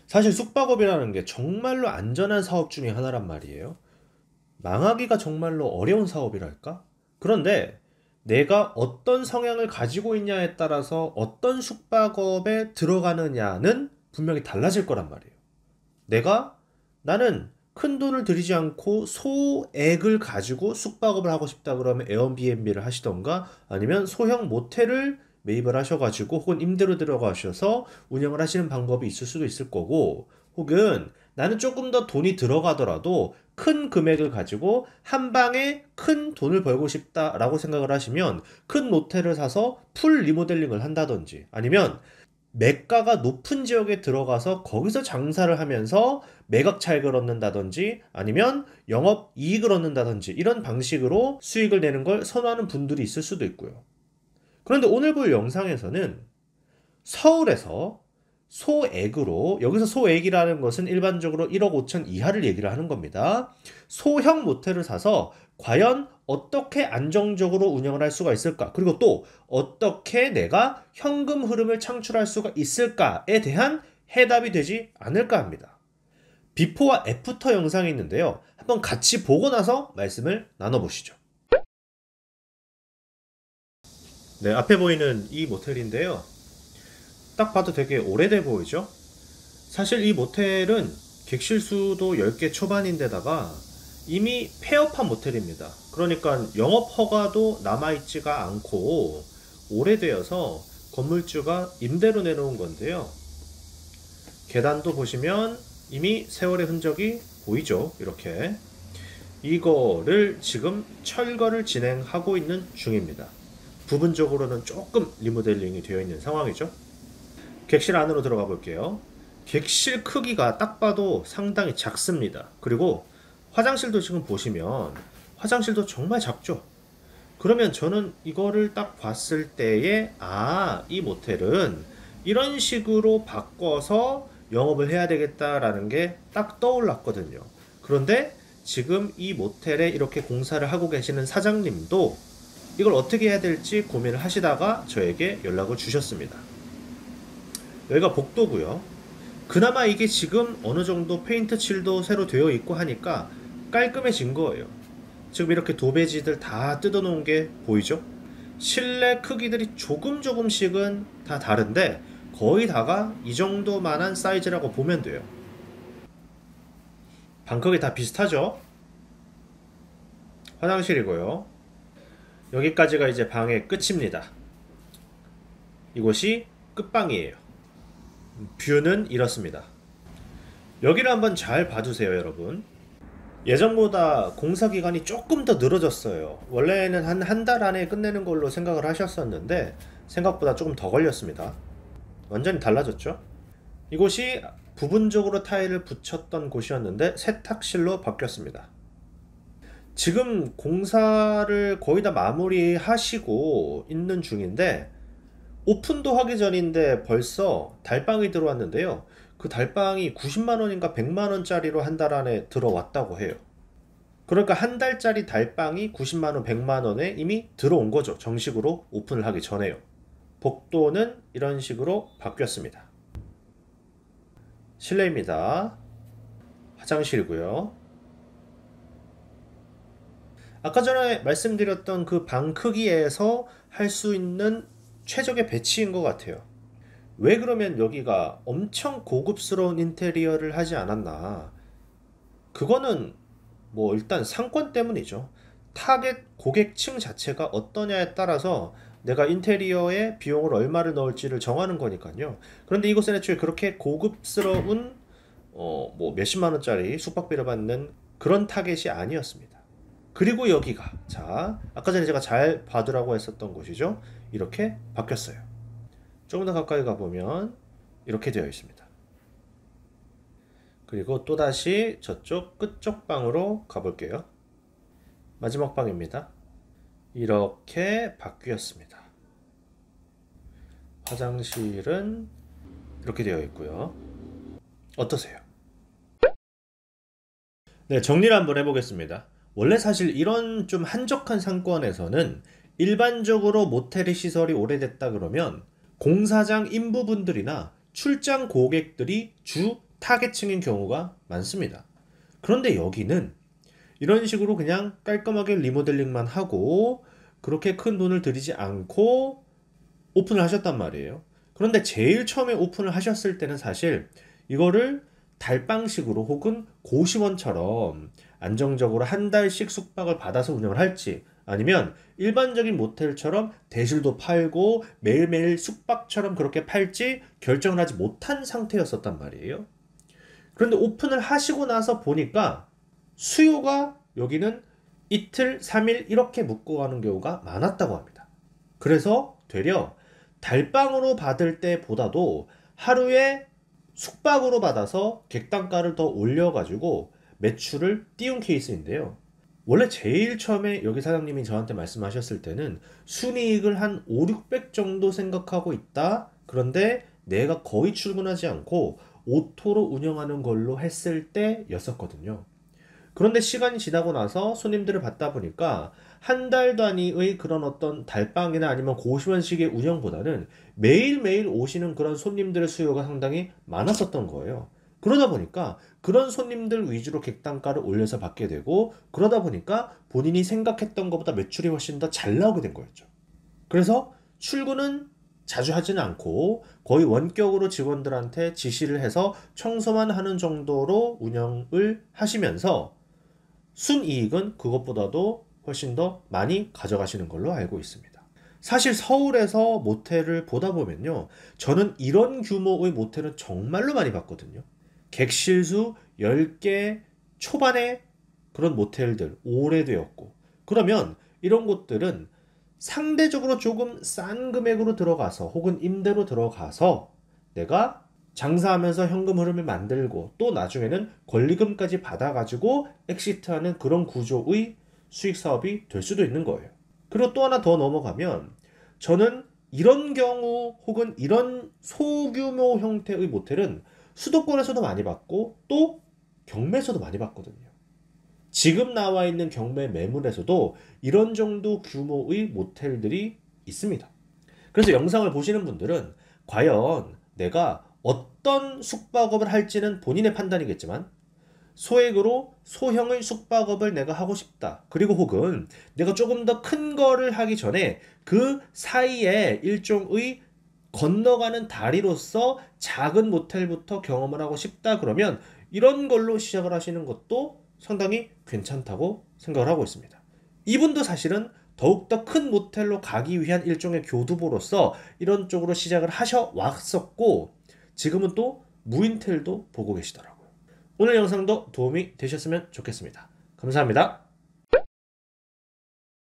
사실 숙박업이라는 게 정말로 안전한 사업 중에 하나란 말이에요. 망하기가 정말로 어려운 사업이랄까? 그런데 내가 어떤 성향을 가지고 있냐에 따라서 어떤 숙박업에 들어가느냐는 분명히 달라질 거란 말이에요. 내가 나는 큰 돈을 들이지 않고 소액을 가지고 숙박업을 하고 싶다 그러면 에어비앤비를 하시던가 아니면 소형 모텔을 매입을 하셔가지고 혹은 임대로 들어가셔서 운영을 하시는 방법이 있을 수도 있을 거고 혹은 나는 조금 더 돈이 들어가더라도 큰 금액을 가지고 한 방에 큰 돈을 벌고 싶다라고 생각을 하시면 큰 모텔을 사서 풀 리모델링을 한다든지 아니면 매가가 높은 지역에 들어가서 거기서 장사를 하면서 매각 차익을 얻는다든지 아니면 영업 이익을 얻는다든지 이런 방식으로 수익을 내는 걸 선호하는 분들이 있을 수도 있고요. 그런데 오늘 볼 영상에서는 서울에서 소액으로 여기서 소액이라는 것은 일반적으로 1억 5천 이하를 얘기를 하는 겁니다. 소형 모텔을 사서 과연 어떻게 안정적으로 운영을 할 수가 있을까? 그리고 또 어떻게 내가 현금 흐름을 창출할 수가 있을까에 대한 해답이 되지 않을까 합니다. 비포와 애프터 영상이 있는데요. 한번 같이 보고 나서 말씀을 나눠보시죠. 네, 앞에 보이는 이 모텔인데요. 딱 봐도 되게 오래돼 보이죠? 사실 이 모텔은 객실 수도 10개 초반인데다가 이미 폐업한 모텔입니다. 그러니까 영업 허가도 남아있지가 않고 오래되어서 건물주가 임대로 내놓은 건데요. 계단도 보시면 이미 세월의 흔적이 보이죠. 이렇게. 이거를 지금 철거를 진행하고 있는 중입니다. 부분적으로는 조금 리모델링이 되어 있는 상황이죠. 객실 안으로 들어가 볼게요. 객실 크기가 딱 봐도 상당히 작습니다. 그리고 화장실도 지금 보시면 화장실도 정말 작죠. 그러면 저는 이거를 딱 봤을 때에 이 모텔은 이런 식으로 바꿔서 영업을 해야 되겠다라는 게 딱 떠올랐거든요. 그런데 지금 이 모텔에 이렇게 공사를 하고 계시는 사장님도 이걸 어떻게 해야 될지 고민을 하시다가 저에게 연락을 주셨습니다. 여기가 복도고요. 그나마 이게 지금 어느 정도 페인트 칠도 새로 되어 있고 하니까 깔끔해진 거예요. 지금 이렇게 도배지들 다 뜯어놓은 게 보이죠? 실내 크기들이 조금씩은 다 다른데 거의 다가 이 정도만한 사이즈라고 보면 돼요. 방 크기 다 비슷하죠? 화장실이고요. 여기까지가 이제 방의 끝입니다. 이곳이 끝방이에요. 뷰는 이렇습니다. 여기를 한번 잘 봐주세요, 여러분. 예전보다 공사 기간이 조금 더 늘어졌어요. 원래는 한 달 안에 끝내는 걸로 생각을 하셨었는데 생각보다 조금 더 걸렸습니다. 완전히 달라졌죠? 이곳이 부분적으로 타일을 붙였던 곳이었는데 세탁실로 바뀌었습니다. 지금 공사를 거의 다 마무리하시고 있는 중인데 오픈도 하기 전인데 벌써 달방이 들어왔는데요. 그 달방이 90만원인가 100만원짜리로 한 달 안에 들어왔다고 해요. 그러니까 한 달짜리 달방이 90만원, 100만원에 이미 들어온 거죠. 정식으로 오픈을 하기 전에요. 복도는 이런 식으로 바뀌었습니다. 실내입니다. 화장실이고요. 아까 전에 말씀드렸던 그 방 크기에서 할 수 있는 최적의 배치인 것 같아요. 왜 그러면 여기가 엄청 고급스러운 인테리어를 하지 않았나? 그거는 뭐 일단 상권 때문이죠. 타겟 고객층 자체가 어떠냐에 따라서 내가 인테리어에 비용을 얼마를 넣을지를 정하는 거니까요. 그런데 이곳은 애초에 그렇게 고급스러운 뭐 몇십만 원짜리 숙박비를 받는 그런 타겟이 아니었습니다. 그리고 여기가 자 아까 전에 제가 잘 봐두라고 했었던 곳이죠. 이렇게 바뀌었어요. 조금 더 가까이 가보면 이렇게 되어 있습니다. 그리고 또다시 저쪽 끝쪽 방으로 가볼게요. 마지막 방입니다. 이렇게 바뀌었습니다. 화장실은 이렇게 되어 있고요. 어떠세요? 네, 정리를 한번 해보겠습니다. 원래 사실 이런 좀 한적한 상권에서는 일반적으로 모텔의 시설이 오래됐다 그러면 공사장 인부분들이나 출장 고객들이 주 타겟층인 경우가 많습니다. 그런데 여기는 이런 식으로 그냥 깔끔하게 리모델링만 하고 그렇게 큰 돈을 들이지 않고 오픈을 하셨단 말이에요. 그런데 제일 처음에 오픈을 하셨을 때는 사실 이거를 달방식으로 혹은 고시원처럼 안정적으로 한 달씩 숙박을 받아서 운영을 할지, 아니면 일반적인 모텔처럼 대실도 팔고 매일매일 숙박처럼 그렇게 팔지 결정을 하지 못한 상태였었단 말이에요. 그런데 오픈을 하시고 나서 보니까 수요가 여기는 이틀, 3일 이렇게 묶어가는 경우가 많았다고 합니다. 그래서 되려 달방으로 받을 때보다도 하루에 숙박으로 받아서 객단가를 더 올려가지고 매출을 띄운 케이스인데요. 원래 제일 처음에 여기 사장님이 저한테 말씀하셨을 때는 순이익을 한 5, 600 정도 생각하고 있다. 그런데 내가 거의 출근하지 않고 오토로 운영하는 걸로 했을 때였었거든요. 그런데 시간이 지나고 나서 손님들을 받다 보니까 한 달 단위의 그런 어떤 달방이나 아니면 고시원식의 운영보다는 매일매일 오시는 그런 손님들의 수요가 상당히 많았었던 거예요. 그러다 보니까 그런 손님들 위주로 객단가를 올려서 받게 되고, 그러다 보니까 본인이 생각했던 것보다 매출이 훨씬 더 잘 나오게 된 거였죠. 그래서 출근은 자주 하지는 않고 거의 원격으로 직원들한테 지시를 해서 청소만 하는 정도로 운영을 하시면서 순이익은 그것보다도 훨씬 더 많이 가져가시는 걸로 알고 있습니다. 사실 서울에서 모텔을 보다 보면요, 저는 이런 규모의 모텔은 정말로 많이 봤거든요. 객실수 10개 초반의 그런 모텔들 오래되었고, 그러면 이런 곳들은 상대적으로 조금 싼 금액으로 들어가서 혹은 임대로 들어가서 내가 장사하면서 현금 흐름을 만들고 또 나중에는 권리금까지 받아가지고 엑시트하는 그런 구조의 수익 사업이 될 수도 있는 거예요. 그리고 또 하나 더 넘어가면 저는 이런 경우 혹은 이런 소규모 형태의 모텔은 수도권에서도 많이 봤고 또 경매에서도 많이 봤거든요. 지금 나와 있는 경매 매물에서도 이런 정도 규모의 모텔들이 있습니다. 그래서 영상을 보시는 분들은 과연 내가 어떤 숙박업을 할지는 본인의 판단이겠지만 소액으로 소형의 숙박업을 내가 하고 싶다. 그리고 혹은 내가 조금 더 큰 거를 하기 전에 그 사이에 일종의 건너가는 다리로서 작은 모텔부터 경험을 하고 싶다. 그러면 이런 걸로 시작을 하시는 것도 상당히 괜찮다고 생각을 하고 있습니다. 이분도 사실은 더욱더 큰 모텔로 가기 위한 일종의 교두보로서 이런 쪽으로 시작을 하셔 왔었고, 지금은 또 무인텔도 보고 계시더라고요. 오늘 영상도 도움이 되셨으면 좋겠습니다. 감사합니다.